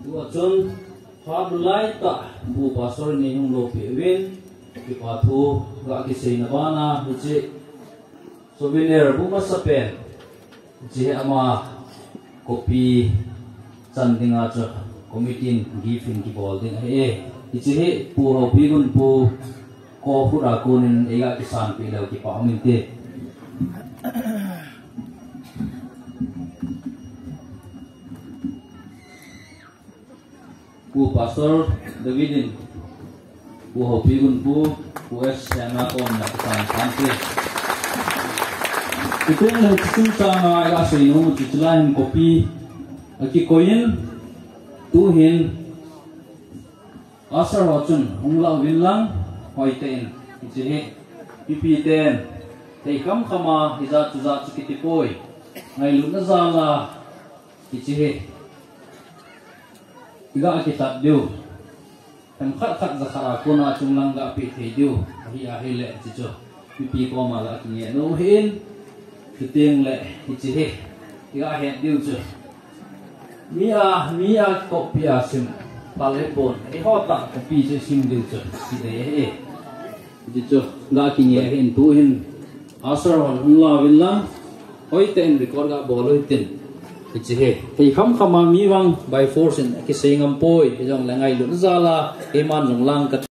dua chun Fabulai ta bu pastor ni hung lo pe wen ki pathu ga ki sei na bana hichi souvenir bu ma sapen ji ama copy chandinga cha committee gifin ki bol din he hichi he pu ho pi gun pu ko pu ra kunin ega ki san pi lo ki pa min te pu pastor Davidin pu ho pi gun pu es yana on na san san te Kita nak cinta dengan asal ini, cicilan kopi, aki koin, tuhin, asal wacun, umlah wilang, hoiten, icihe, pipi ten, teikam kama, hizat tuzat cikitipoi, ngai luna zala, icihe, tiga akitat diu, tempat zakara kuna cumlang ga pipi diu, ahi le cicu, pipi koma la kinya nuhin. Kiting le ichihe tiga het diu chu mia kopi asim palepon hota kopi se sim diu chu ide he ji chu ga kinye hin tu hin asar hon la villa hoiten record ga boloiten ichihe tei kham khama mi wang by force ki singam poi jong langai lu zala eman jong lang